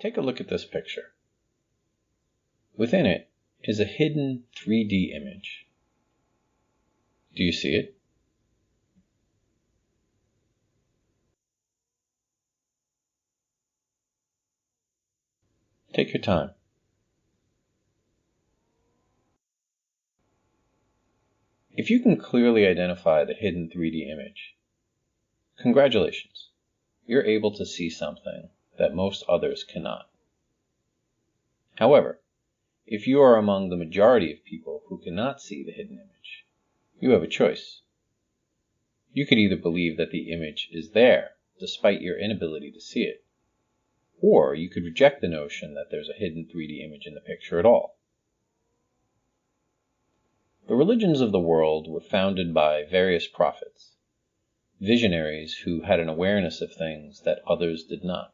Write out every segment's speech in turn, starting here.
Take a look at this picture. Within it is a hidden 3D image. Do you see it? Take your time. If you can clearly identify the hidden 3D image, congratulations, you're able to see something that most others cannot. However, if you are among the majority of people who cannot see the hidden image, you have a choice. You could either believe that the image is there despite your inability to see it, or you could reject the notion that there's a hidden 3D image in the picture at all. The religions of the world were founded by various prophets, visionaries who had an awareness of things that others did not.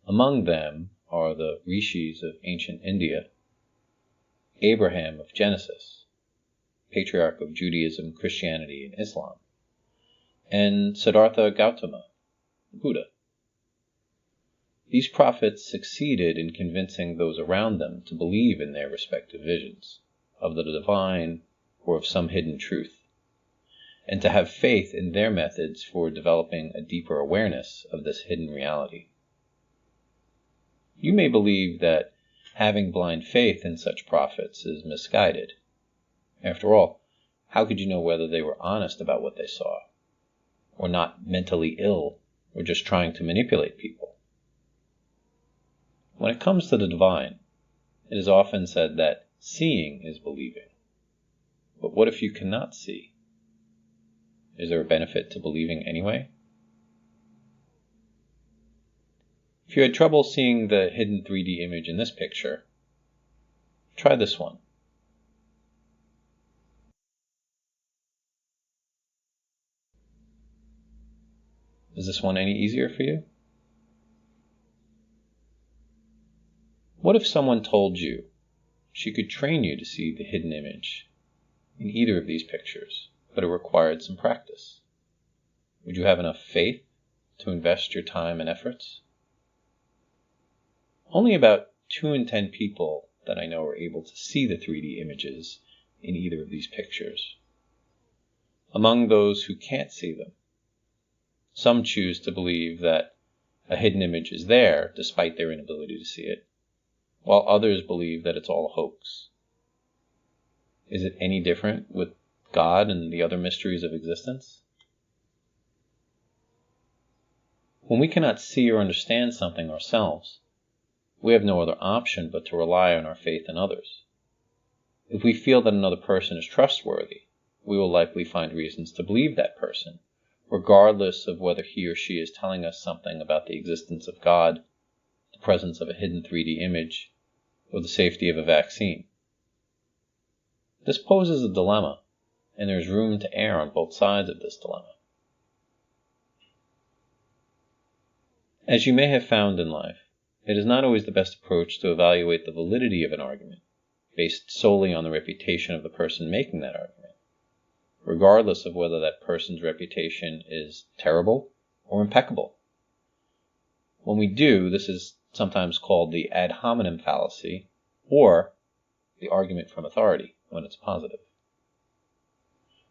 Among them are the rishis of ancient India, Abraham of Genesis, patriarch of Judaism, Christianity, and Islam, and Siddhartha Gautama, Buddha. These prophets succeeded in convincing those around them to believe in their respective visions of the divine or of some hidden truth, and to have faith in their methods for developing a deeper awareness of this hidden reality. You may believe that having blind faith in such prophets is misguided. After all, how could you know whether they were honest about what they saw, or not mentally ill, or just trying to manipulate people? When it comes to the divine, it is often said that seeing is believing. But what if you cannot see? Is there a benefit to believing anyway? If you had trouble seeing the hidden 3D image in this picture, try this one. Is this one any easier for you? What if someone told you she could train you to see the hidden image in either of these pictures, but it required some practice? Would you have enough faith to invest your time and efforts? Only about 2 in 10 people that I know are able to see the 3D images in either of these pictures. Among those who can't see them, some choose to believe that a hidden image is there despite their inability to see it, while others believe that it's all a hoax. Is it any different with God and the other mysteries of existence? When we cannot see or understand something ourselves, we have no other option but to rely on our faith in others. If we feel that another person is trustworthy, we will likely find reasons to believe that person, regardless of whether he or she is telling us something about the existence of God, the presence of a hidden 3D image, or the safety of a vaccine. This poses a dilemma, and there is room to err on both sides of this dilemma. As you may have found in life, it is not always the best approach to evaluate the validity of an argument based solely on the reputation of the person making that argument, regardless of whether that person's reputation is terrible or impeccable. When we do, this is sometimes called the ad hominem fallacy, or the argument from authority when it's positive.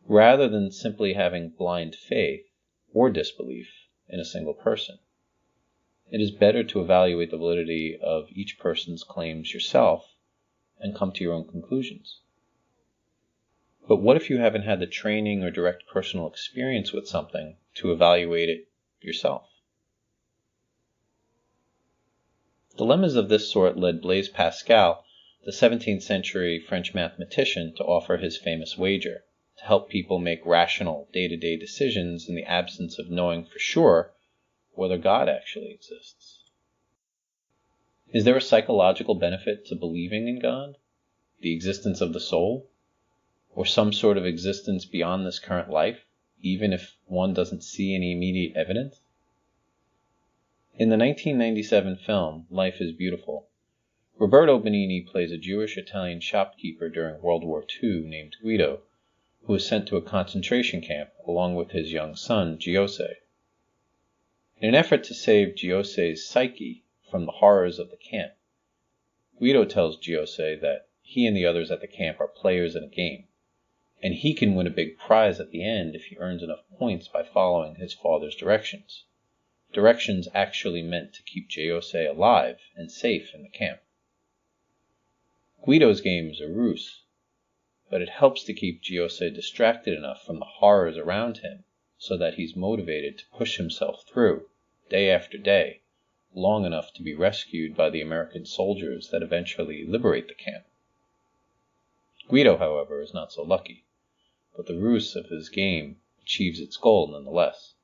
Rather than simply having blind faith or disbelief in a single person, it is better to evaluate the validity of each person's claims yourself and come to your own conclusions. But what if you haven't had the training or direct personal experience with something to evaluate it yourself? Dilemmas of this sort led Blaise Pascal, the 17th century French mathematician, to offer his famous wager to help people make rational day-to-day decisions in the absence of knowing for sure whether God actually exists. Is there a psychological benefit to believing in God, the existence of the soul, or some sort of existence beyond this current life, even if one doesn't see any immediate evidence? In the 1997 film, Life is Beautiful, Roberto Benigni plays a Jewish-Italian shopkeeper during World War II named Guido, who was sent to a concentration camp along with his young son, Giuseppe. In an effort to save Giuseppe's psyche from the horrors of the camp. Guido tells Giuseppe that he and the others at the camp are players in a game, and he can win a big prize at the end if he earns enough points by following his father's directions. Directions actually meant to keep Giuseppe alive and safe in the camp. Guido's game is a ruse, but it helps to keep Giuseppe distracted enough from the horrors around him so that he's motivated to push himself through, day after day, long enough to be rescued by the American soldiers that eventually liberate the camp. Guido, however, is not so lucky, but the ruse of his game achieves its goal nonetheless.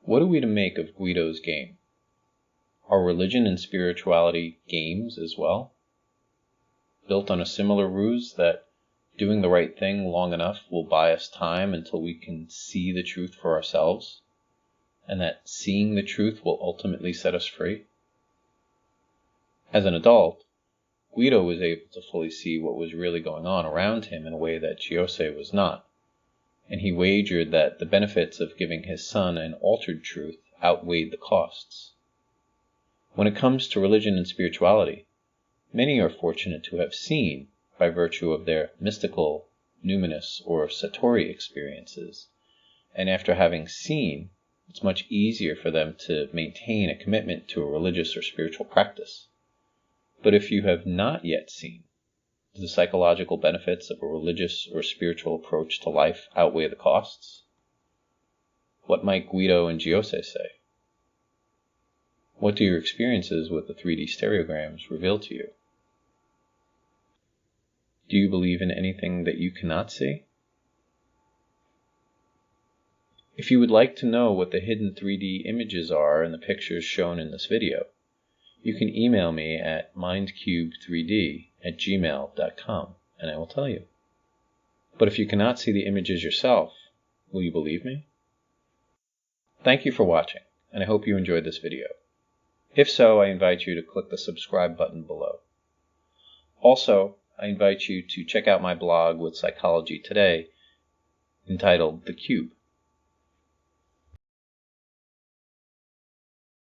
What are we to make of Guido's game? Are religion and spirituality games as well? Built on a similar ruse that doing the right thing long enough will buy us time until we can see the truth for ourselves, and that seeing the truth will ultimately set us free? As an adult, Guido was able to fully see what was really going on around him in a way that Giuseppe was not, and he wagered that the benefits of giving his son an altered truth outweighed the costs. When it comes to religion and spirituality, many are fortunate to have seen, by virtue of their mystical, numinous, or satori experiences, and after having seen, it's much easier for them to maintain a commitment to a religious or spiritual practice. But if you have not yet seen, do the psychological benefits of a religious or spiritual approach to life outweigh the costs? What might Guido and Giuseppe say? What do your experiences with the 3D stereograms reveal to you? Do you believe in anything that you cannot see? If you would like to know what the hidden 3D images are in the pictures shown in this video, you can email me at mindcube3d@gmail.com and I will tell you. But if you cannot see the images yourself, will you believe me? Thank you for watching, and I hope you enjoyed this video. If so, I invite you to click the subscribe button below. Also, I invite you to check out my blog with Psychology Today entitled The Cube.